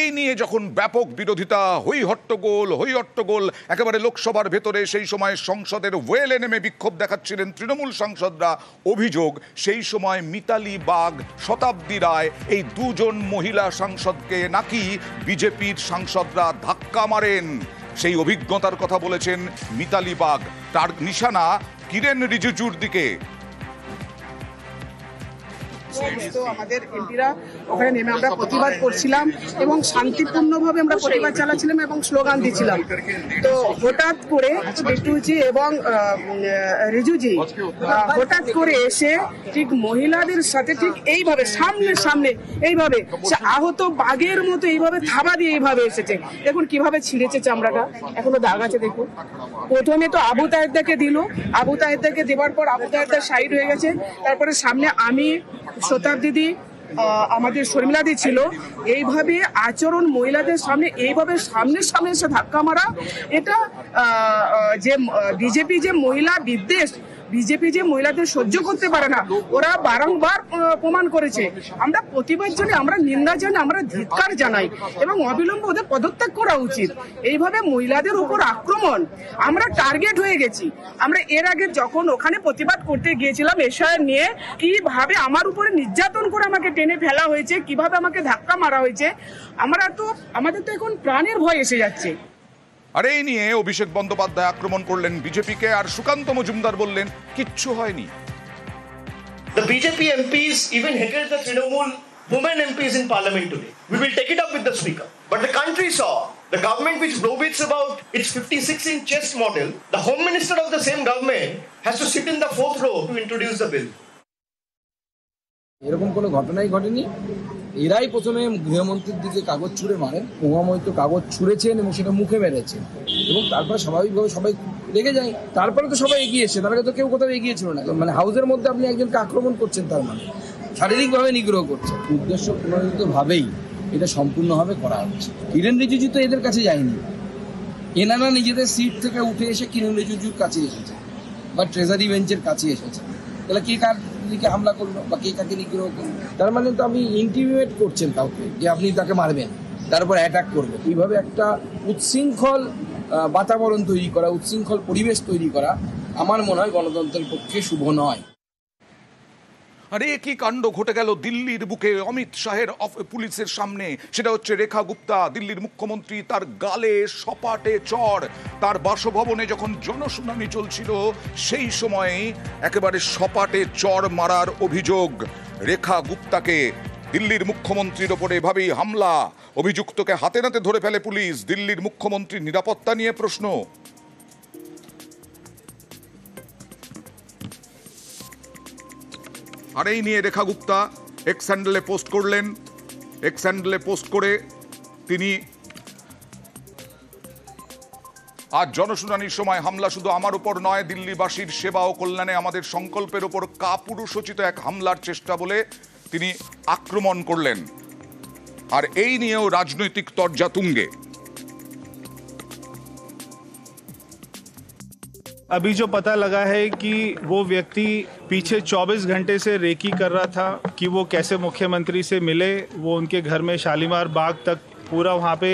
এই নিয়ে যখন ব্যাপক বিরোধিতা, হই হট্টগোল একেবারে লোকসভার ভেতরে, সেই সময় সংসদের ওয়েলে নেমে বিক্ষোভ দেখাচ্ছিলেন তৃণমূল সাংসদরা। অভিযোগ সেই সময় মিতালি বাগ, শতাব্দী রায়, এই দুজন মহিলা সাংসদকে নাকি বিজেপির সাংসদরা ধাক্কা মারেন। সেই অভিজ্ঞতার কথা বলেছেন মিতালি বাগ। তার নিশানা কিরেন রিজিজুর দিকে। আমাদের এমপিরা ওখানে নেমে আমরা প্রতিবাদ করছিলাম এবং শান্তিপূর্ণভাবে আমরা প্রতিবাদ চালাচ্ছিলাম এবং স্লোগান দিচ্ছিলাম। তো হঠাৎ করে বিট্টুজি এবং রিজুজি হঠাৎ করে এসে ঠিক মহিলাদের সাথে ঠিক এইভাবে সামনে এইভাবে সে আহত বাঘের মতো এইভাবে থাবা দিয়ে এইভাবে এসেছে। দেখুন কিভাবে ছিঁড়েছে চামড়াটা, এখনো দাগ আছে দেখুন। প্রথমে তো আবু তাহেরদাকে দিল, আবু তাহেরদাকে দেওয়ার পর আবু তাহেরদার সাইড হয়ে গেছে। তারপরে সামনে আমি, শতাব্দী দিদি, আমাদের শর্মিলাদি ছিল। এইভাবে আচরণ মহিলাদের সামনে এইভাবে সামনে এসে ধাক্কা মারা, এটা যে বিজেপি যে মহিলা বিদ্বেষ, বিজেপি যে মহিলাদের সহ্য করতে পারে না, ওরা বারংবার প্রমাণ করেছে। আমরা প্রতিবাদ জানি, আমরা নিন্দা জানি, আমরা ধিক্কার জানাই এবং অবিলম্বে ওদের পদত্যাগ করা উচিত। এইভাবে মহিলাদের উপর আক্রমণ, আমরা টার্গেট হয়ে গেছি। আমরা এর আগে যখন ওখানে প্রতিবাদ করতে গিয়েছিলাম এসআইআর নিয়ে, কিভাবে আমার উপরে নির্যাতন করে আমাকে টেনে ফেলা হয়েছে, কিভাবে আমাকে ধাক্কা মারা হয়েছে, আমাদের তো এখন প্রাণের ভয় এসে যাচ্ছে। আর এই নিয়ে অভিষেক বন্দ্যোপাধ্যায় আক্রমণ করলেন বিজেপিকে, আর সুকান্ত মজুমদার বললেন কিচ্ছু হয়নি। The BJP MPs even headed the Trinamool women MPs in parliament today. We will take it up with the speaker. But the country saw the government which boasts about its 56-inch chest model, the home minister of the same government has to sit in the fourth row to introduce the bill. এরকম কোনো ঘটনাই ঘটেনি। এরাই প্রথমে গৃহমন্ত্রীর দিকে কাগজ ছুঁড়ে মারেন, উমাময়িত কাগজ ছুঁড়েছেন এবং সেটা মুখে মেরেছেন এবং তারপরে স্বাভাবিকভাবে সবাই রেগে যায়। তারপরে তো সবাই এগিয়েছে, তার আগে তো কেউ কোথাও এগিয়েছিল না। মানে হাউসের মধ্যে আপনি একজনকে আক্রমণ করছেন, তার মানে শারীরিকভাবে নিগ্রহ করছেন। উদ্দেশ্য প্রণোদিতভাবেই এটা সম্পূর্ণভাবে করা হচ্ছে। কিরেন রিজিজু তো এদের কাছে যায়নি, এনারা নিজেদের সিট থেকে উঠে এসে কিরেন রিজিজুর কাছে এসেছে বা ট্রেজারি বেঞ্চের কাছে এসেছে। তাহলে কে কার দিকে হামলা করলো বা কে কাকে নিগ্রহ করলো? তার মানে তো আপনি ইন্টিমিমেট করছেন কাউকে যে আপনি তাকে মারবেন, তার উপর অ্যাটাক করবেন। এইভাবে একটা উচ্ছৃঙ্খল বাতাবরণ তৈরি করা, উচ্ছৃঙ্খল পরিবেশ তৈরি করা আমার মনে হয় গণতন্ত্রের পক্ষে শুভ নয়। আরে কি কাণ্ড ঘটে গেল দিল্লির বুকে, অমিত শাহের পুলিশের সামনে। সেটা হচ্ছে রেখা গুপ্তা, দিল্লির মুখ্যমন্ত্রী, তার গালে সপাটে চড়। তার বাসভবনে যখন জনশুনানি চলছিল সেই সময়ে একেবারে সপাটে চড় মারার অভিযোগ। রেখা গুপ্তাকে, দিল্লির মুখ্যমন্ত্রীর ওপরে এভাবেই হামলা। অভিযুক্তকে হাতে নাতে ধরে ফেলে পুলিশ। দিল্লির মুখ্যমন্ত্রীর নিরাপত্তা নিয়ে প্রশ্ন। আর এই নিয়ে রেখা গুপ্তা এক্স হ্যান্ডেলে পোস্ট করলেন। এক্স হ্যান্ডেলে পোস্ট করে তিনি আজ জনশুনানির সময় হামলা শুধু আমার উপর নয়, দিল্লিবাসীর সেবা ও কল্যাণে আমাদের সংকল্পের ওপর কাপুরুষোচিত এক হামলার চেষ্টা বলে তিনি আক্রমণ করলেন। আর এই নিয়েও রাজনৈতিক তরজা তুঙ্গে। अभी जो पता लगा है कि वो व्यक्ति पीछे 24 घंटे से रेकी कर रहा था कि वो कैसे मुख्यमंत्री से मिले। वो उनके घर में शालीमार बाग तक पूरा वहाँ पे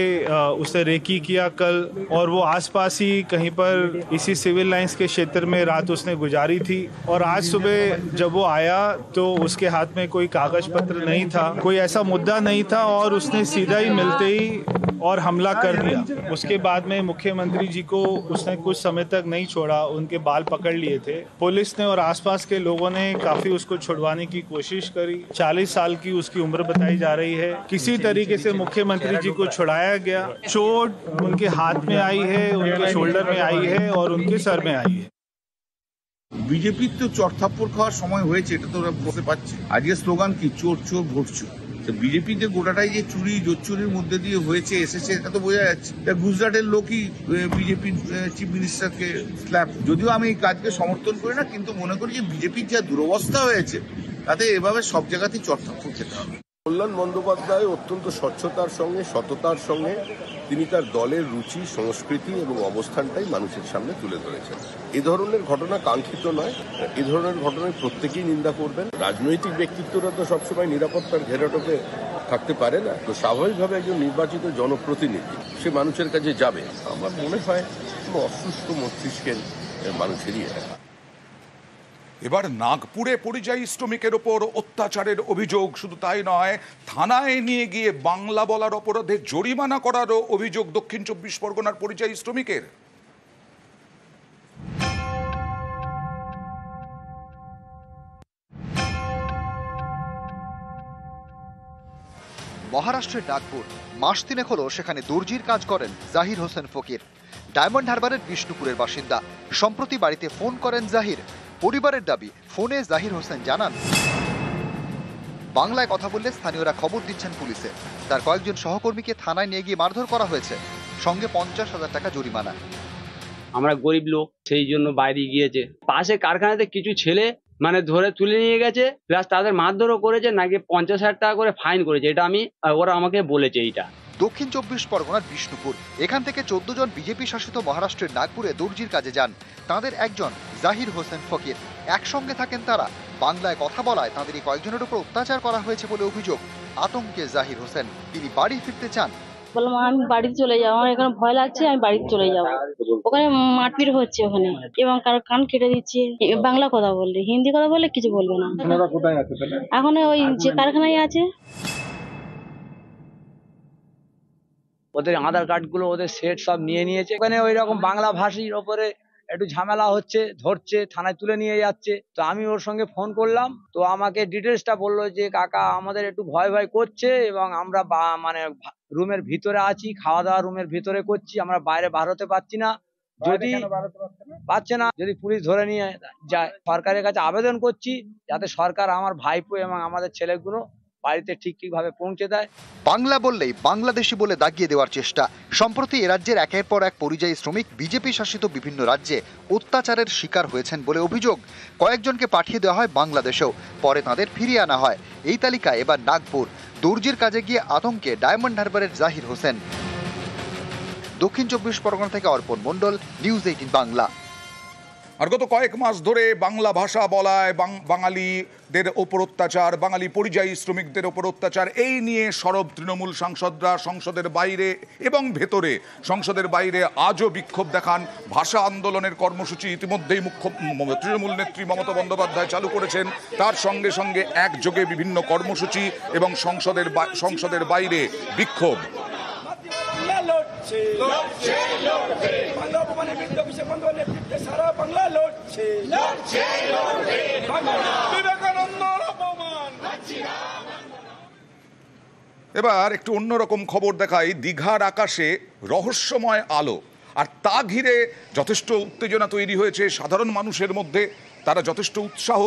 उसने रेकी किया कल, और वो आसपास ही कहीं पर इसी सिविल लाइंस के क्षेत्र में रात उसने गुजारी थी। और आज सुबह जब वो आया तो उसके हाथ में कोई कागज पत्र नहीं था, कोई ऐसा मुद्दा नहीं था, और उसने सीधा ही मिलते ही और हमला कर दिया। उसके बाद में मुख्यमंत्री जी को उसने कुछ समय तक नहीं छोड़ा, उनके बाल पकड़ लिए थे। पुलिस ने और आसपास के लोगों ने काफी उसको छुड़वाने की कोशिश करी। 40 साल की उसकी उम्र बताई जा रही है। किसी तरीके से मुख्यमंत्री जी को छुड़ाया गया। चोट उनके हाथ में आई है, उनके शोल्डर में आई है और उनके सर में आई है। বিজেপির তো চড়থাপ্পড় খাওয়ার সময় হয়েছে, এটা তো ওরা বলতে পারছে। আজকে স্লোগান কি? চোর চোর ভোট চোর। বিজেপি যে গোটাটাই যে চুরি জোচ্চুরির মধ্যে দিয়ে হয়েছে এসেছে, এটা তো বোঝা যাচ্ছে। গুজরাটের লোকই বিজেপির চিফ মিনিস্টারকে স্ল্যাপ। যদিও আমি এই কাজকে সমর্থন করি না, কিন্তু মনে করি যে বিজেপির যা দুরবস্থা হয়েছে তাতে এভাবে সব জায়গাতেই চড়থাপ্পড় খেতে হবে। কল্যাণ বন্দ্যোপাধ্যায় অত্যন্ত স্বচ্ছতার সঙ্গে, সততার সঙ্গে তিনি তার দলের রুচি, সংস্কৃতি এবং অবস্থানটাই মানুষের সামনে তুলে ধরেছেন। এ ধরনের ঘটনা কাঙ্ক্ষিত নয়, এ ধরনের ঘটনায় প্রত্যেকেই নিন্দা করবেন। রাজনৈতিক ব্যক্তিত্বরা তো সবসময় নিরাপত্তার ঘেরাটোপে থাকতে পারে না। তো স্বাভাবিকভাবে একজন নির্বাচিত জনপ্রতিনিধি সে মানুষের কাছে যাবে। আমার মনে হয় কোনো অসুস্থ মস্তিষ্কের মানুষেরই। এবার নাগপুরে পরিযায়ী শ্রমিকের ওপর অত্যাচারের অভিযোগ, শুধু তাই নয়, থানায় নিয়ে গিয়ে বাংলা বলার অপরাধে জরিমানা করারও অভিযোগ দক্ষিণ 24 পরগনার পরিযায়ী শ্রমিকের। মহারাষ্ট্রের নাগপুর, মাস তিনেক হলো সেখানে দর্জির কাজ করেন জাহির হোসেন ফকির। ডায়মন্ড হারবারের বিষ্ণুপুরের বাসিন্দা। সম্প্রতি বাড়িতে ফোন করেন জাহির। পরিবারের দাবি, ফোনে জাহির হোসেন জানান বাংলায় কথা বললে স্থানীয়রা খবর দিচ্ছেন পুলিশে। তার কয়েকজন সহকর্মীকে থানায় নিয়ে গিয়ে মারধর করা হয়েছে, সঙ্গে 50,000 টাকা জরিমানা। আমরা গরিব লোক, সেই জন্য বাইরে গিয়েছে। পাশে কারখানাতে কিছু ছেলে মানে ধরে তুলে নিয়ে গেছে, প্লাস তাদের মারধরও করেছে, নাকি 50,000 টাকা করে ফাইন করেছে। এটা ওরা আমাকে বলেছে। এইটা দক্ষিণ 24 পরগনার বিষ্ণুপুর। এখান থেকে 14 জন বিজেপি শাসিত মহারাষ্ট্রের নাগপুরে দর্জির কাজে যান। তাদের একজন জাহির হোসেন ফকির। একসঙ্গে থাকেন তারা। বাংলায় কথা বলায় তাদেরই কয়েকজনের উপর অত্যাচার করা হয়েছে বলে অভিযোগ। আতঙ্কে জাহির হোসেন। তিনি বাড়ি ফিরতে চান। বললাম আমি বাড়িতে চলে যাবো, আমার এখানে ভয় লাগছে, আমি বাড়িতে চলে যাবো। ওখানে মারপিট হচ্ছে ওখানে, এবং কারো কান কেটে দিচ্ছে। বাংলা কথা বললে, হিন্দি কথা বললে কিছু বলবে না। এখন ওই যে কারখানায় আছে, ওদের আধার কার্ড গুলো, ওদের সেট সব নিয়ে নিয়েছে। ওখানে ওই রকম বাংলা ভাষীর ওপরে একটু ঝামেলা হচ্ছে, ধরছে, থানায় তুলে নিয়ে যাচ্ছে। তো আমি ওর সঙ্গে ফোন করলাম, তো আমাকে ডিটেলসটা বললো যে কাকা আমাদের একটু ভয় ভয় করছে, এবং আমরা মানে রুমের ভিতরে আছি, খাওয়া দাওয়া রুমের ভিতরে করছি, আমরা বাইরে বার হতে পারছি না। যদি পাচ্ছে না, যদি পুলিশ ধরে নিয়ে যায়, সরকারের কাছে আবেদন করছি যাতে সরকার আমার ভাইপো এবং আমাদের ছেলেগুলো বাড়িতে ঠিকভাবে পৌঁছে দেয়। বাংলা বললেই বাংলাদেশি বলে দাগিয়ে দেওয়ার চেষ্টা। সম্প্রতি এ রাজ্যের একের পর এক পরিযায়ী শ্রমিক বিজেপি শাসিত বিভিন্ন রাজ্যে অত্যাচারের শিকার হয়েছেন বলে অভিযোগ। কয়েকজনকে পাঠিয়ে দেওয়া হয় বাংলাদেশেও, পরে তাদের ফিরিয়ে আনা হয়। এই তালিকায় এবার নাগপুর। দর্জির কাজে গিয়ে আতঙ্কে ডায়মন্ড হারবারের জাহির হোসেন। দক্ষিণ 24 পরগনা থেকে অর্পণ মণ্ডল, নিউজ 18 বাংলা। আর গত কয়েক মাস ধরে বাংলা ভাষা বলায় বাঙালিদের ওপর অত্যাচার, বাঙালি পরিযায়ী শ্রমিকদের ওপর অত্যাচার, এই নিয়ে সরব তৃণমূল সাংসদরা সংসদের বাইরে এবং ভেতরে। সংসদের বাইরে আজও বিক্ষোভ দেখান। ভাষা আন্দোলনের কর্মসূচি ইতিমধ্যেই তৃণমূল নেত্রী মমতা বন্দ্যোপাধ্যায় চালু করেছেন। তার সঙ্গে সঙ্গে একযোগে বিভিন্ন কর্মসূচি এবং সংসদের বাইরে বিক্ষোভ। এবার একটু অন্যরকম খবর দেখাই। দীঘার আকাশে রহস্যময় আলো, আর তা ঘিরে যথেষ্ট উত্তেজনা তৈরি হয়েছে সাধারণ মানুষের মধ্যে। তারা যথেষ্ট উৎসাহ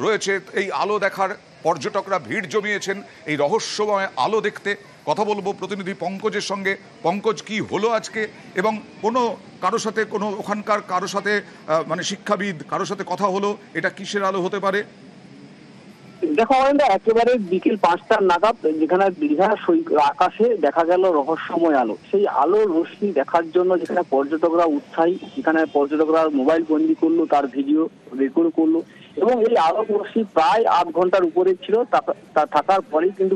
রয়েছে এই আলো দেখার। পর্যটকরা ভিড় জমিয়েছেন এই রহস্যময় আলো দেখতে। কথা বলবো প্রতিনিধি পঙ্কজের সঙ্গে। পঙ্কজ, কি হলো আজকে, এবং কারোর সাথে ওখানকার কারোর সাথে মানে শিক্ষাবিদ কারোর সাথে কথা হলো, এটা কিসের আলো হতে পারে? দেখো একেবারে বিকেল 5টা নাগাদ যেখানে দীঘার আকাশে দেখা গেল রহস্যময় আলো। সেই আলোর রশ্মি দেখার জন্য যেখানে পর্যটকরা উৎসাহী, যেখানে পর্যটকরা মোবাইল বন্দি করলো, তার ভিডিও রেকর্ড করলো, এবং এই আলো রশ্মি প্রায় 8 ঘন্টার উপরে ছিল। তা থাকার পরেই কিন্তু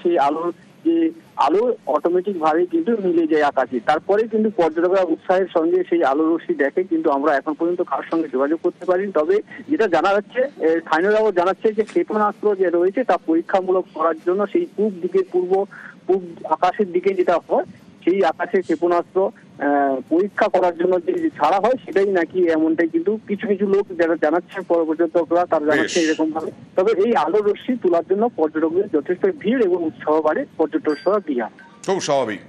সেই আলোর যে আলো অটোমেটিক ভাবে কিন্তু মিলে যায় আকাশে। তারপরে কিন্তু পর্যটকরা উৎসাহের সঙ্গে সেই আলো রশ্মি দেখে, কিন্তু আমরা এখন পর্যন্ত কার সঙ্গে যোগাযোগ করতে পারিনি। তবে যেটা জানা যাচ্ছে, স্থানীয়রাও জানাচ্ছে যে ক্ষেপণাস্ত্র যে রয়েছে তা পরীক্ষামূলক করার জন্য সেই পূব আকাশের দিকে যেটা হয়, সেই আকাশে ক্ষেপণাস্ত্র পরীক্ষা করার জন্য যে ছাড়া হয়, সেটাই নাকি এমনটাই কিন্তু কিছু কিছু লোক যারা জানাচ্ছে, পর্যটকরা তারা জানাচ্ছে এরকম ভাবে। তবে এই আলো রশ্মি তোলার জন্য পর্যটকদের যথেষ্ট ভিড় এবং উৎসাহ বাড়ে পর্যটক সহ দীঘা। খুব স্বাভাবিক।